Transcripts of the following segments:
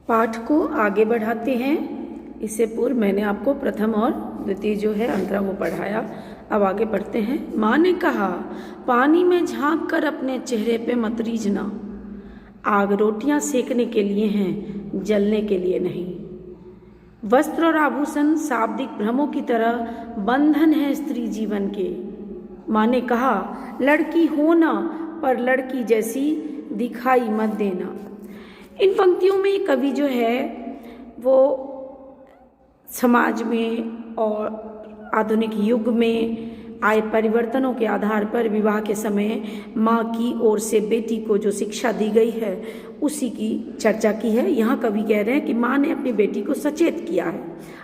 पाठ को आगे बढ़ाते हैं। इससे पूर्व मैंने आपको प्रथम और द्वितीय जो है अंतरा वो पढ़ाया। अब आगे बढ़ते हैं। माँ ने कहा, पानी में झांक कर अपने चेहरे पे मत रीझना। आग रोटियां सेकने के लिए हैं, जलने के लिए नहीं। वस्त्र और आभूषण शाब्दिक भ्रमों की तरह बंधन है स्त्री जीवन के। माँ ने कहा, लड़की होना पर लड़की जैसी दिखाई मत देना। इन पंक्तियों में कवि जो है वो समाज में और आधुनिक युग में आए परिवर्तनों के आधार पर विवाह के समय माँ की ओर से बेटी को जो शिक्षा दी गई है उसी की चर्चा की है। यहाँ कवि कह रहे हैं कि माँ ने अपनी बेटी को सचेत किया है।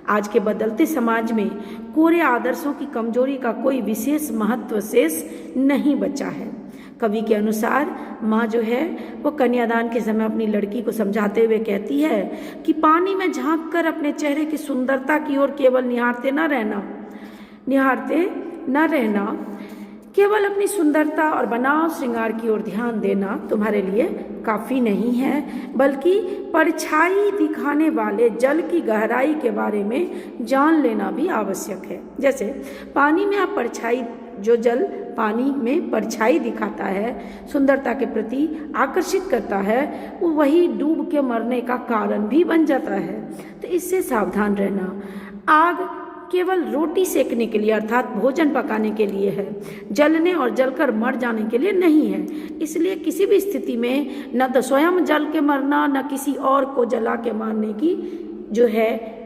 आज के बदलते समाज में कोरे आदर्शों की कमजोरी का कोई विशेष महत्व शेष नहीं बचा है। कवि के अनुसार माँ जो है वो कन्यादान के समय अपनी लड़की को समझाते हुए कहती है कि पानी में झांक कर अपने चेहरे की सुंदरता की ओर केवल निहारते न रहना, केवल अपनी सुंदरता और बनाव श्रृंगार की ओर ध्यान देना तुम्हारे लिए काफ़ी नहीं है, बल्कि परछाई दिखाने वाले जल की गहराई के बारे में जान लेना भी आवश्यक है। जैसे पानी में आप परछाई, जो जल पानी में परछाई दिखाता है, सुंदरता के प्रति आकर्षित करता है, वो वही डूब के मरने का कारण भी बन जाता है। तो इससे सावधान रहना। आग केवल रोटी सेकने के लिए अर्थात भोजन पकाने के लिए है, जलने और जलकर मर जाने के लिए नहीं है। इसलिए किसी भी स्थिति में न तो स्वयं जल के मरना, न किसी और को जला के मारने की जो है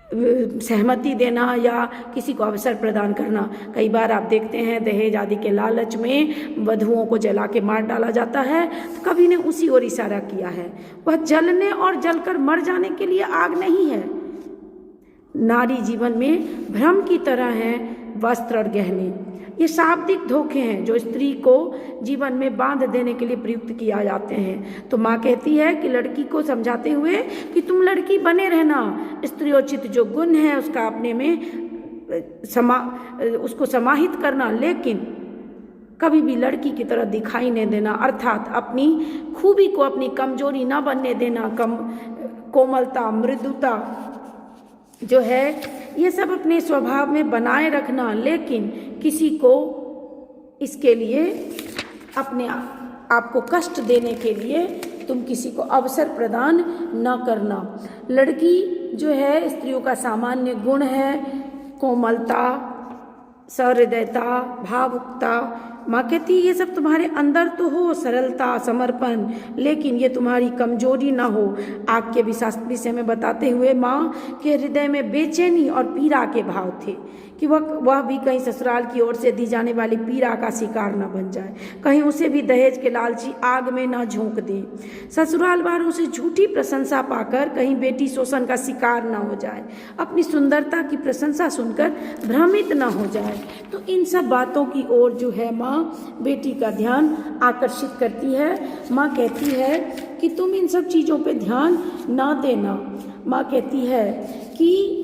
सहमति देना या किसी को अवसर प्रदान करना। कई बार आप देखते हैं दहेज आदि के लालच में वधुओं को जला के मार डाला जाता है, तो कवि ने उसी ओर इशारा किया है। वह जलने और जलकर मर जाने के लिए आग नहीं है। नारी जीवन में भ्रम की तरह हैं वस्त्र और गहने। ये शाब्दिक धोखे हैं जो स्त्री को जीवन में बांध देने के लिए प्रयुक्त किया जाते हैं। तो माँ कहती है कि लड़की को समझाते हुए कि तुम लड़की बने रहना, स्त्रियोचित जो गुण है उसका अपने में उसको समाहित करना, लेकिन कभी भी लड़की की तरह दिखाई नहीं देना, अर्थात अपनी खूबी को अपनी कमजोरी ना बनने देना। कोमलता, मृदुता जो है ये सब अपने स्वभाव में बनाए रखना, लेकिन किसी को इसके लिए अपने आप को कष्ट देने के लिए तुम किसी को अवसर प्रदान न करना। लड़की जो है स्त्रियों का सामान्य गुण है कोमलता, सहृदयता, भावुकता। माँ कहती है ये सब तुम्हारे अंदर तो हो, सरलता, समर्पण, लेकिन ये तुम्हारी कमजोरी ना हो। आग के विषय में बताते हुए माँ के हृदय में बेचैनी और पीड़ा के भाव थे कि वह भी कहीं ससुराल की ओर से दी जाने वाली पीड़ा का शिकार न बन जाए, कहीं उसे भी दहेज के लालची आग में न झोंक दे, ससुराल वालों से झूठी प्रशंसा पाकर कहीं बेटी शोषण का शिकार न हो जाए, अपनी सुंदरता की प्रशंसा सुनकर भ्रमित न हो जाए। तो इन सब बातों की ओर जो है माँ बेटी का ध्यान आकर्षित करती है। माँ कहती है कि तुम इन सब चीज़ों पे ध्यान ना देना। माँ कहती है कि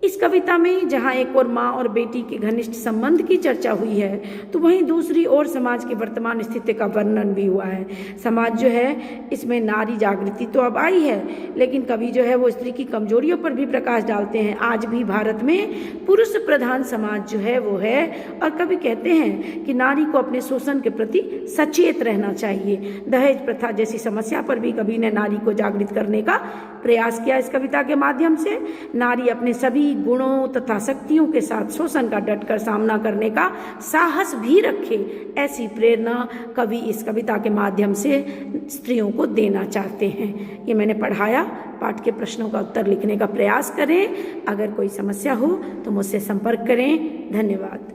इस कविता में जहाँ एक और माँ और बेटी के घनिष्ठ संबंध की चर्चा हुई है, तो वहीं दूसरी ओर समाज की वर्तमान स्थिति का वर्णन भी हुआ है। समाज जो है इसमें नारी जागृति तो अब आई है, लेकिन कवि जो है वो स्त्री की कमजोरियों पर भी प्रकाश डालते हैं। आज भी भारत में पुरुष प्रधान समाज जो है वो है, और कवि कहते हैं कि नारी को अपने शोषण के प्रति सचेत रहना चाहिए। दहेज प्रथा जैसी समस्या पर भी कवि ने नारी को जागृत करने का प्रयास किया। इस कविता के माध्यम से नारी अपने सभी गुणों तथा शक्तियों के साथ शोषण का डटकर सामना करने का साहस भी रखे, ऐसी प्रेरणा कवि इस कविता के माध्यम से स्त्रियों को देना चाहते हैं। ये मैंने पढ़ाया। पाठ के प्रश्नों का उत्तर लिखने का प्रयास करें। अगर कोई समस्या हो तो मुझसे संपर्क करें। धन्यवाद।